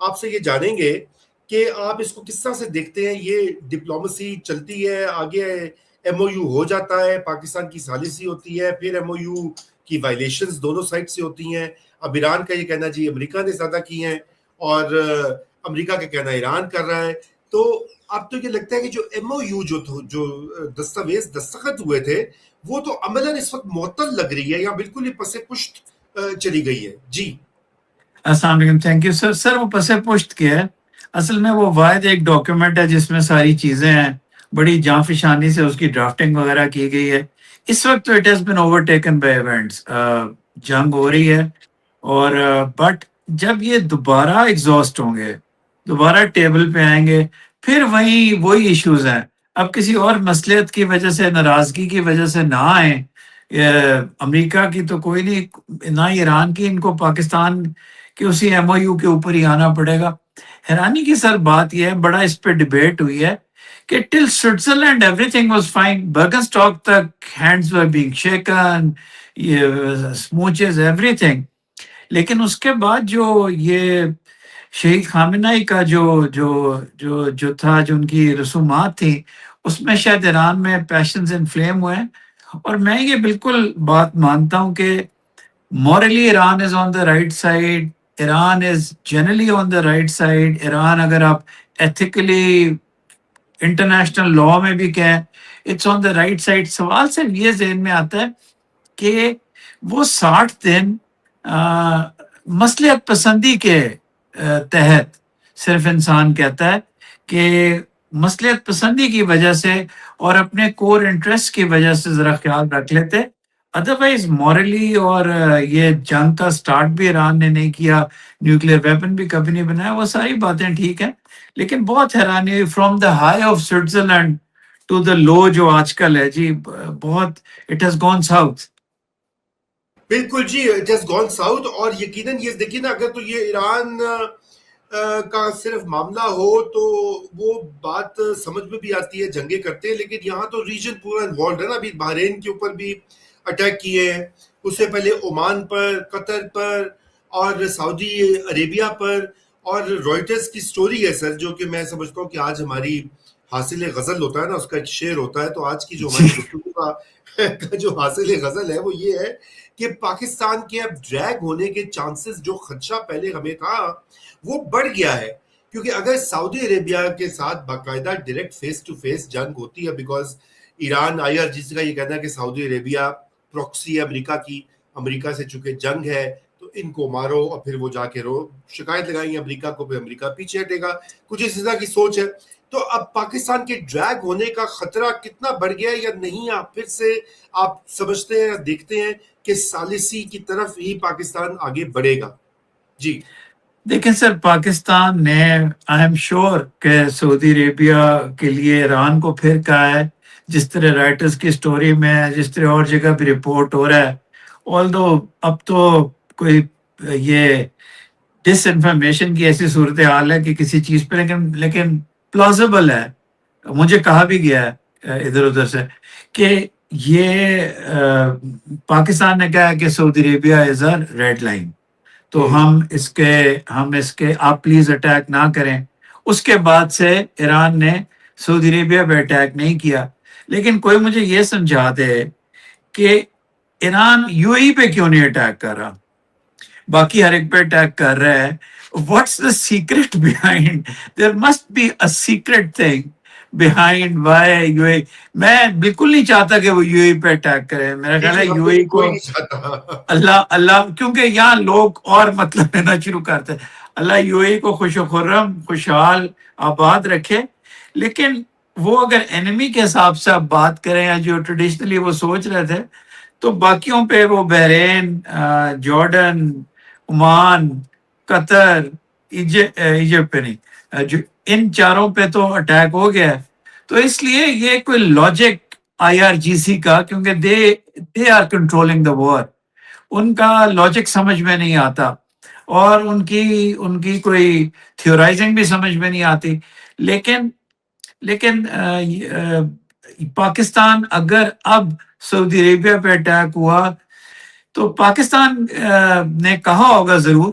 آپ سے یہ جانیں گے کہ آپ اس کو کس طرح سے دیکھتے ہیں. یہ ڈپلومسی چلتی ہے آگے, ایم او یو ہو جاتا ہے, پاکستان کی ثالثی ہوتی ہے, پھر ایم او یو کی وائلیشنز دونوں سائڈ سے ہوتی ہیں. اب ایران کا یہ کہنا جی امریکہ نے زیادہ کی ہیں, اور امریکہ کا کہنا ایران کر رہا ہے. تو اب تو یہ لگتا ہے کہ جو ایم او یو جو دستاویز دستخط ہوئے تھے وہ تو عملاً اس وقت معطل لگ رہی ہے یا بالکل ہی پس پشت چلی گئی ہے. جی السلام علیکم, تھینک یو سر. سر وہ پس پشت کیا ہے, اصل میں وہ واحد ایک ڈاکیومنٹ ہے جس میں ساری چیزیں ہیں, بڑی جاں فشانی سے اس کی ڈرافٹنگ وغیرہ کی گئی ہے. اس وقت تو it has been over taken by events, جنگ ہو رہی ہے, اور بٹ جب یہ دوبارہ ایگزاسٹ ہوں گے, دوبارہ ٹیبل پہ آئیں گے, پھر وہی ایشوز ہیں. اب کسی اور مصلحت کی وجہ سے, ناراضگی کی وجہ سے نہ آئیں. امریکہ کی تو کوئی نہیں, نہ ایران کی, ان کو پاکستان کہ اسی ایم او یو کے اوپر ہی آنا پڑے گا. حیرانی کی سر بات یہ ہے, بڑا اس پہ ڈبیٹ ہوئی ہے کہ till Switzerland everything was fine, Bürgenstock تک hands were being shaken, smooches everything. لیکن اس کے بعد جو یہ شہید خامنہئی کا جو تھا, جو ان کی رسومات تھی, اس میں شاید ایران میں پیشنز انفلیم ہوئے. اور میں یہ بالکل بات مانتا ہوں کہ morally Iran is on the right side, Iran is generally on the right side. Iran اگر آپ ایتھیکلی انٹرنیشنل لا میں بھی کہیں it's on the right side. سوال صرف یہ ذہن میں آتا ہے کہ وہ 60 دن مصلحت پسندی کے تحت صرف انسان کہتا ہے کہ مصلحت پسندی کی وجہ سے اور اپنے کور انٹرسٹ کی وجہ سے ذرا خیال رکھ لیتے. ادروائز مورلی, اور یہ جنگ کا سٹارٹ بھی ایران نے نہیں کیا, نیوکلیر ویپن بھی کبھی نہیں بنایا, وہ ساری باتیں ٹھیک ہیں. لیکن بہت حیرانی ہوئی from the high of Switzerland to the low جو آج کل ہے جی, بہت اٹ ہیز گون ساؤتھ. بالکل جی, اٹ ہیز گون ساؤتھ. اور یقیناً یہ دیکھیے نا, اگر تو یہ ایران کا صرف معاملہ ہو تو وہ بات سمجھ میں بھی آتی ہے, جنگیں کرتے ہیں, لیکن یہاں تو ریجن پورا انوالوڈ ہے نا. ابھی بحرین کے اوپر بھی اٹیک کیے ہیں, اس سے پہلے عمان پر, قطر پر, اور سعودی عربیہ پر. اور رائٹرز کی سٹوری ہے سر, جو کہ میں سمجھتا ہوں کہ آج ہماری حاصل غزل ہوتا ہے نا, اس کا ایک شعر ہوتا ہے, تو آج کی جو ہماری گفتگو کا جو حاصل غزل ہے وہ یہ ہے کہ پاکستان کے اب ڈریگ ہونے کے چانسز, جو خدشہ پہلے ہمیں تھا وہ بڑھ گیا ہے. کیونکہ اگر سعودی عربیہ کے ساتھ باقاعدہ ڈائریکٹ فیس ٹو فیس جنگ ہوتی ہے, because Iran I R G C کا یہ کہنا ہے کہ سعودی عربیہ پروکسی ہے امریکہ کی, امریکہ سے چونکہ جنگ ہے تو ان کو مارو, اور پھر وہ جا کے شکایت لگائیں گے امریکہ کو, پھر امریکہ پیچھے ہٹے گا, کچھ اس طرح کی سوچ ہے. تو اب پاکستان کے ڈریگ ہونے کا خطرہ کتنا بڑھ گیا ہے یا نہیں, آپ پھر سے آپ سمجھتے ہیں, دیکھتے ہیں کہ ثالثی کی طرف ہی پاکستان آگے بڑھے گا؟ جی دیکھیں سر, پاکستان نے آئی ایم شیور کہ سعودی عربیہ کے لیے ایران کو پھر کہا ہے, جس طرح رائٹرز کی سٹوری میں, جس طرح اور جگہ بھی رپورٹ ہو رہا ہے. آلدو اب تو کوئی یہ ڈس انفارمیشن کی ایسی صورتحال ہے کہ کسی چیز پہ, لیکن پلازیبل ہے, مجھے کہا بھی گیا ہے ادھر ادھر سے کہ یہ پاکستان نے کہا کہ سعودی عربیہ از اے ریڈ لائن, تو ہم اس کے آپ پلیز اٹیک نہ کریں. اس کے بعد سے ایران نے سعودی عربیہ پہ اٹیک نہیں کیا. لیکن کوئی مجھے یہ سمجھا دے کہ ایران یو اے ای پہ کیوں نہیں اٹیک کر رہا, باقی ہر ایک پہ اٹیک کر رہا ہے. What's the secret behind, there must be a secret thing behind why U A. میں بالکل نہیں چاہتا کہ وہ یو اے پہ اٹیک کرے. میرا خیال ہے یو اے کو کوئی نہیں چاہتا. اللہ کیونکہ یہاں لوگ اور مطلب لینا شروع کرتے ہیں. اللہ یو اے کو خوش و خرم, خوشحال, آباد رکھے. لیکن وہ اگر اینمی کے حساب سے آپ بات کریں, یا جو ٹریڈیشنلی وہ سوچ رہے تھے, تو باقیوں پہ وہ بحرین, جارڈن, عمان, قطر, ایجپٹ پہ نہیں, جو ان چاروں پہ تو اٹیک ہو گیا ہے. تو اس لیے یہ کوئی لاجک آئی آر جی سی کا, کیونکہ دے آر کنٹرولنگ دا وار, ان کا لاجک سمجھ میں نہیں آتا, اور ان کی کوئی تھیورائزنگ بھی سمجھ میں نہیں آتی. لیکن پاکستان اگر اب سعودی عربیہ پہ اٹیک ہوا تو پاکستان نے کہا ہوگا ضرور,